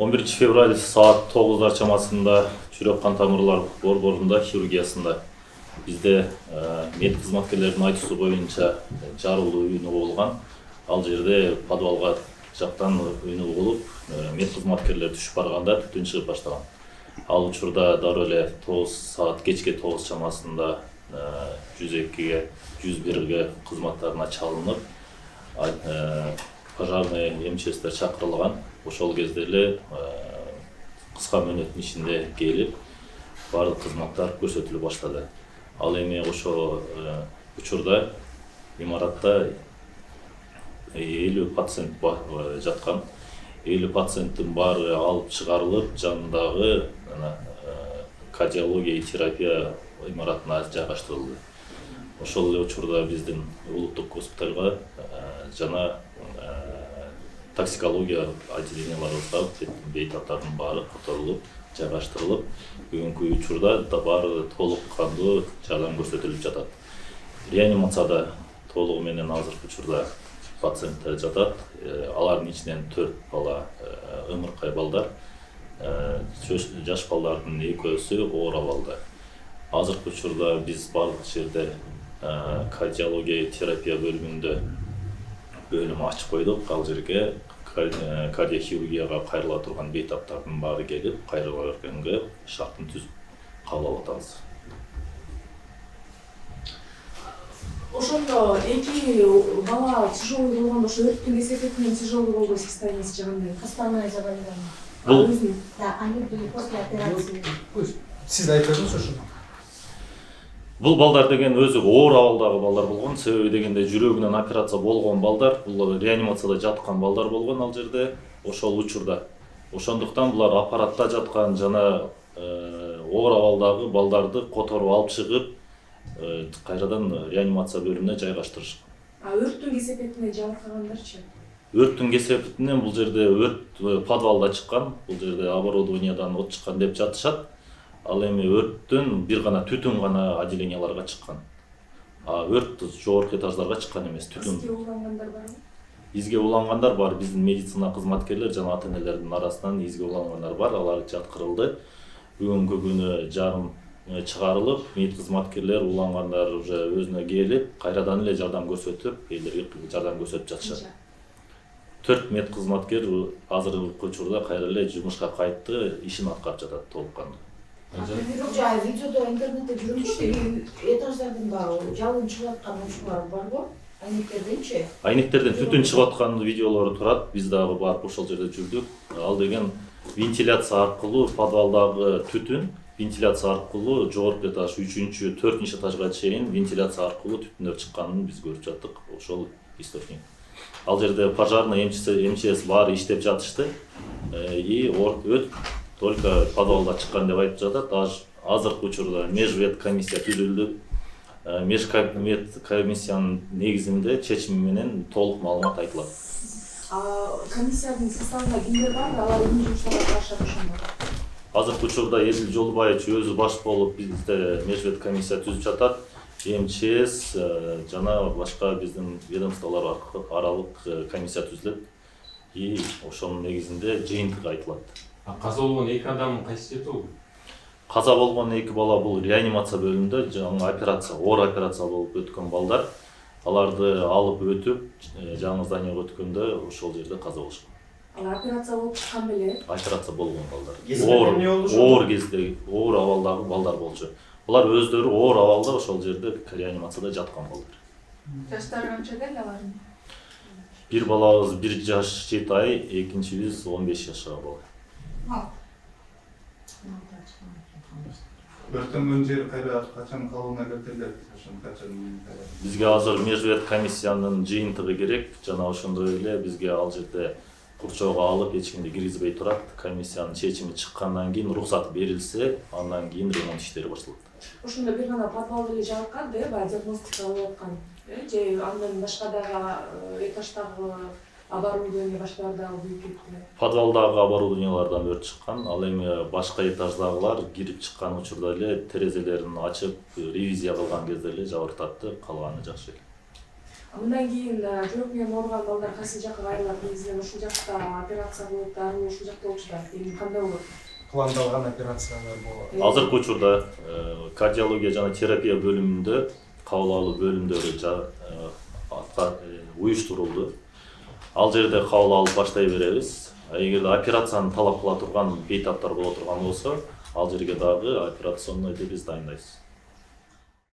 11 fevral saat 9'lar çamasında жүрек қан тамырлар борборунда хирургиясында bizde мед кызматкерлердин айтуусу боюнча жарылуу үйүнү болгон. Ал жерде подвалга жактан үйүнү болуп, мед кызматкерлер түшүп барганда түтүн чыгып баштаган. Ал учурда дароо эле 9 саат кечке 9 чамасында 102-ге 101-ге кызматтарына чалынып, пожарный МЧСтер чакырылган. Ошол кезде эле кыска мөөнөттүн ичинде келип, бардык кызматтар көрсөтүлө баштады. Ал эми ошо учурда имаратта 50 пациент жаткан. 50 пациенттин баары алып чыгарылып, жанындагы кардиология и терапия имаратына жайгаштырылды. Ошол эле учурда биздин улуттук госпитальга жана токсикология отделенияларыбызга бейтаптардын баары которулуп, жайгаштырылып, бүгүнкү учурда баары толук кандуу жардам көрсөтүлүп жатат. Реанимацияда толугу менен азыркы учурда пациенттер жатат. Алардын ичинен 4 бала ымыркай балдар, жаш балдардын экөөсү оор абалда. Азыркы учурда биз бардык жерде кардиология терапия бөлүмүндө бөлүм ачып койдук. Ал жерге кардиохирургияга кайрыла турган бейтаптардын баары келип, кайрыла бергенге шартын түзүп кабыл алып атабыз. Ошондо эки бала тяжелый болгондо, ошо өрттүн кесепетинен тяжелый болгон состояниясы жагандай. Костная заболевание. Да, они были после операции. Сиз айтып жатсыз ошону. Бул балдар деген өзү оор абалдагы балдар болгон. Себеби дегенде жүрөгүнөн операция болгон балдар, бул реанимацияда жаткан балдар болгон ал жерде ошол учурда. Ошондуктан булар аппаратта жаткан жана оор абалдагы балдарды которуп алып чыгып, кайрадан реанимация бөлүмүнө жайгаштырышкан. Өрттүн кесепетинен жабыркагандарчы? Өрттүн кесепетинен бул жерде өрт подвалда чыккан. Бул жерде оборудованиядан от чыккан деп жатышат. Ал эми өрттүн бир гана түтүн гана отделенияларга чыккан. Өрт жогорку этаждарга чыккан эмес, түтүн. Изге улангандар барбы? Изге улангандар бар. Биздин медицина кызматкерлер жана ата-энелердин арасынан изге улангандар бар. Алар жаткырылды. Бүгүнкү күнү жарым чыгарылып, мед кызматкерлер улангандар уже өзүнө келип, кайрадан эле жардам көрсөтүп, элдерге жардам көрсөтүп жатышат. 4 мед кызматкер азыркы учурда кайра эле жумушка кайтты, ишин аткарып жатат толук кандуу. Видеодо интернетте жүрмүштү, этаждардын дагы жалын чыгып аткан учурлар барбы? Айнектерденчи? Айнектерден түтүн чыгып аткан видеолору турат. Биз дагы барып ошол жерде жүрдүк. Ал деген вентиляция аркылуу подвалдагы түтүн вентиляция аркылуу жогорку этаж 3-4 этажга чейин вентиляция аркылуу түтүндөр чыкканын биз көрүп жаттык. Ошол источник. Ал жерде пожарный МЧС баары иштеп жатышты. И өрт только подвалда чыккан деп айтып жатат. Азыркы учурда межвед комиссия түзүлдү. Межвед комиссиянын негизинде чечими менен толук маалымат айтылат. Комиссиянын составында кимдер бар? Алар эмне жумуштарга карашат ошондо? Азыркы учурда Эдил Жолубаевич өзү баш болуп бизде межвед комиссия түзүп жатат. МЧС жана башка биздин ведомстволор аралык комиссия түзүлөт. И ошонун негизинде жыйынтык айтылат. Каза болгон эки адам кайсы жерде болду? Каза болгон эки бала бул реанимация бөлүмүндө жаңы операция, оор операция болуп өткөн балдар. Аларды алып өтүп, жаңы зданияга өткөндө ошол жерде каза болушкан. Алар операция болуп чыккан беле? Операция болгон балдар. Оор кезде, оор абалдагы балдар болчу. Булар өздөрү оор абалда ошол жерде реанимацияда жаткан балдар. Жаштары канча эле алардын? Бир балабыз 1 жаш 7 ай, экинчибиз 15 жашка бала. Өрттөнгөн жер кайда, качан калыбына келтирилет? Бизге азыр межвед комиссиянын жыйынтыгы керек, жана ошондой эле бизге ал жерде курчоого алып эч кимди киргизбей турат. Комиссиянын чечими чыккандан кийин уруксат берилсе, андан кийин ремонт иштери башталат. Ошондо бир гана подвал эле жабылган, баягы диагностика болуп аткан. Же андан башка дагы этаждагы оборудование башкалар дагы күйүп кетти. Подвалдагы оборудованиялардан өрт чыккан. Ал эми башка этаждагылар кирип чыккан учурда эле терезелерин ачып, ревизия кылган кезде эле жабыртатты, калганы жакшы эле. Мындан кийин жүрөк менен ооруган балдар кайсы жакка кайрылат? Негизинен ушул жакта операция кылып, дарылуу ушул жакта болуп жатат. Эми кандай болот? Пландалган операциялар болот. Азыркы учурда кардиология жана терапия бөлүмүндө кабыл алуу бөлүмдөрү уюштурулду. Ал жерде кабыл алып баштай беребиз. Эгерде операцияны талап кыла турган бейтаптар боло турган болсо, ал жерге дагы операционный деп биз дайындайбыз.